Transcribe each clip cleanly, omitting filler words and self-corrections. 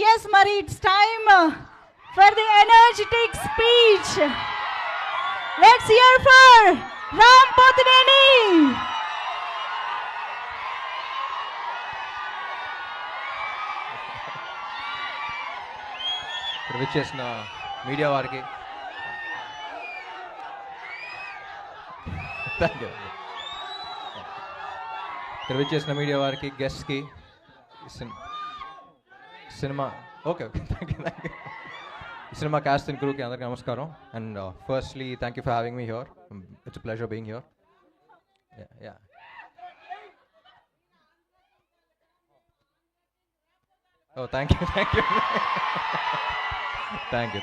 yes, Mari, it's time for the energetic speech. Let's hear for Ram Potineni. విచ్చేసిన media వారికి విచ్చేసిన media వారికి గెస్ట్కి cinema okay thank you cinema cast and క్రూకి అందరికీ నమస్కారం. And firstly thank you for having me here. It's pleasure being here. Yeah oh thank you Thank you.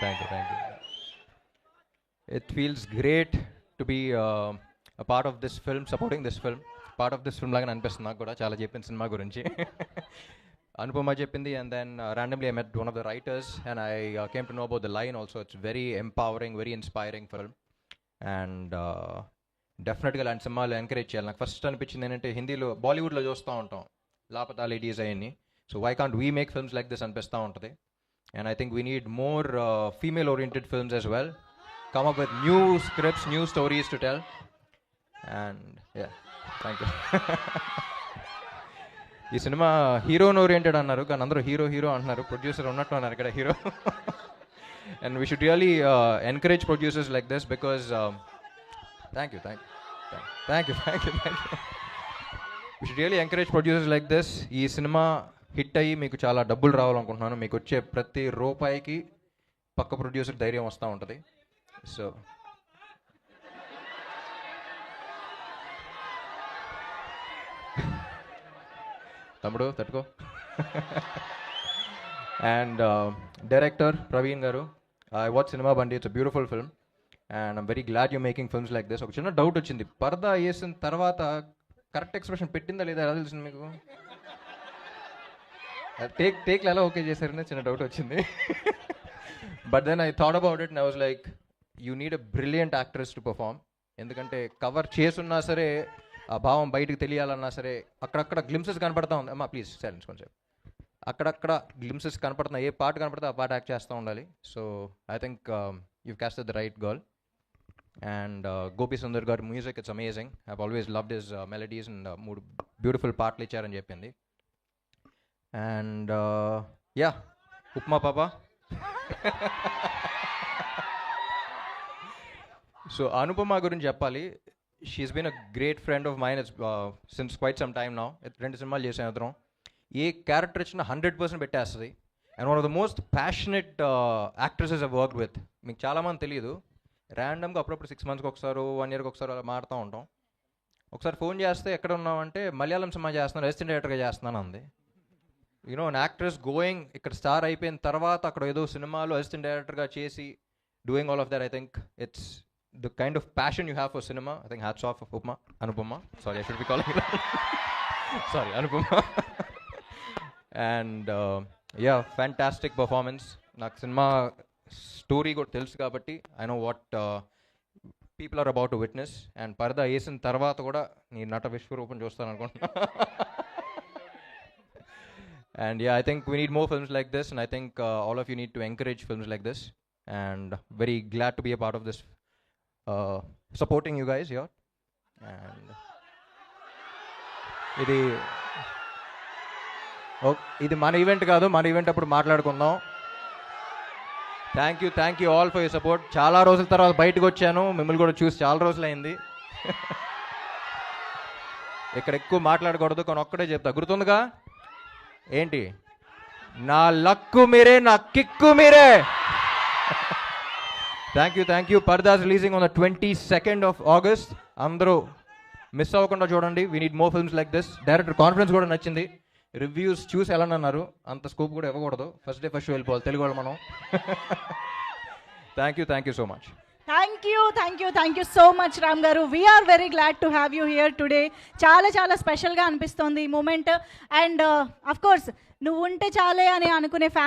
It feels great to be a part of this film, supporting this film. Part of this film లాగా అనిపిస్తుంది నాకు కూడా. చాలా చెప్పింది cinema గురించి, అనుపమ చెప్పింది. And then randomly I met one of the writers and I came to know about the line also. It's very empowering, very inspiring film. And డెఫినెట్గా ఇలాంటి సినిమాలు ఎంకరేజ్ చేయాలి. నాకు ఫస్ట్ అనిపించింది ఏంటంటే, హిందీలో బాలీవుడ్లో చూస్తూ ఉంటాం లాపతా లేడీస్ అవన్నీ. So why can't we make films like this అనిపిస్తూ ఉంటుంది. And I think we need more female-oriented films as well. Come up with new scripts, new stories to tell. And yeah, thank you. ఈ cinema హీరోన్ oriented అన్నారు, కానీ అందరూ hero అంటున్నారు. Producer ఉన్నట్టు అన్నారు ఇక్కడ hero. And we should really encourage producers like this because thank you. We should really encourage producers like this. ఈ cinema hit అయ్యి మీకు చాలా డబ్బులు రావాలనుకుంటున్నాను. మీకు వచ్చే ప్రతి రూపాయికి పక్క ప్రొడ్యూసర్ ధైర్యం వస్తూ ఉంటుంది. సో తమ్ముడు తట్టుకో. అండ్ డైరెక్టర్ ప్రవీణ్ గారు, ఐ వాచ్ సినిమా బండి. It's a beautiful film and I'm very glad you making films like this. ఒక చిన్న డౌట్ వచ్చింది, పరదా వేసిన తర్వాత కరెక్ట్ ఎక్స్ప్రెషన్ పెట్టిందా లేదా ఎలా తెలిసింది మీకు? టేక్లు ఎలా ఓకే చేశారని చిన్న డౌట్ వచ్చింది. But then I thought about it and I was like, you need a brilliant actress to perform. ఎందుకంటే కవర్ చేసున్నా సరే, ఆ భావం బయటకు తెలియాలన్నా సరే, అక్కడక్కడ గ్లిమ్సెస్ కనపడతా ఉంది. అమ్మా ప్లీజ్ సైలెన్స్ కొంచెం. అక్కడక్కడ గ్లిమ్సెస్ కనపడుతున్నా, ఏ పాట కనపడితే ఆ పాట యాక్ట్ చేస్తూ ఉండాలి. So I think you casted the right girl. And Gopi Sundar గారి music, it's amazing. I have always loved his melodies and 3 beautiful పాటలు ఇచ్చారని చెప్పింది. అండ్ యా, ఉప్మా పాప. సో అనుపమ గురించి చెప్పాలి. She's been a great friend of mine since quite some time now. 2 సినిమాలు చేసాం ఇద్దరం. ఏ క్యారెక్టర్ ఇచ్చినా 100% పెట్టేస్తుంది. And one of the most passionate actresses I work with. మీకు చాలామంది తెలియదు, ర్యాండమ్గా అప్పుడప్పుడు 6 మంత్స్కి ఒకసారి 1 ఇయర్కి ఒకసారి అలా మారుతూ ఉంటాం. ఒకసారి ఫోన్ చేస్తే ఎక్కడ ఉన్నామంటే, మలయాళం సినిమా చేస్తున్నాను, అసిస్టెంట్ డైరెక్టర్గా చేస్తున్నాను అంది. యూనో అన్ యాక్ట్రెస్ గోయింగ్, ఇక్కడ స్టార్ అయిపోయిన తర్వాత అక్కడ ఏదో సినిమాలో అసిస్టెంట్ డైరెక్టర్గా చేసి doing all of that. I think it's the kind of passion you have for cinema. I think hats off Anupama. Sorry, I should be calling sorry Anupama. And yeah, fantastic performance. నాకు cinema story కూడా తెలుసు కాబట్టి I know what people are about to witness. And పరదా వేసిన తర్వాత కూడా నీ నట విశ్వరూపం చూస్తాను అనుకుంటున్నా. And yeah, I think we need more films like this, and I think all of you need to encourage films like this. And very glad to be a part of this, supporting you guys here. And ఇది మన event కాదు, మన event అప్పుడు మాట్లాడుకుందాం. Thank you all for your support. చాలా రోజుల తర్వాత బయటకు వచ్చాను, మిమ్మల్ని కూడా చూసి చాలా రోజులైంది. ఇక్కడ ఎక్కువ మాట్లాడకూడదు, కానీ ఒక్కడే చెప్తా, గుర్తుందిగా ఏంటి? నా లక్కు మీరే, నా కిక్కు మీరే. Thank you. Paradha's releasing on the 22nd of August. అందరూ మిస్ అవ్వకుండా చూడండి. We need more films like this. Director confidence కూడా నచ్చింది. రివ్యూస్ చూసి ఎలా అన్నారు, అంత స్కోప్ కూడా ఇవ్వకూడదు. ఫస్ట్ డే ఫస్ట్ షో వెళ్ళిపోవాలి తెలుగు వాళ్ళు మనం. Thank you so much. Thank you so much, Ram Garu. We are very glad to have you here today. చాలా స్పెషల్గా అనిపిస్తోంది ఈ మూమెంట్. అండ్ అఫ్ కోర్స్ నువ్వు ఉంటే చాలే అని అనుకునే ఫ్యాన్స్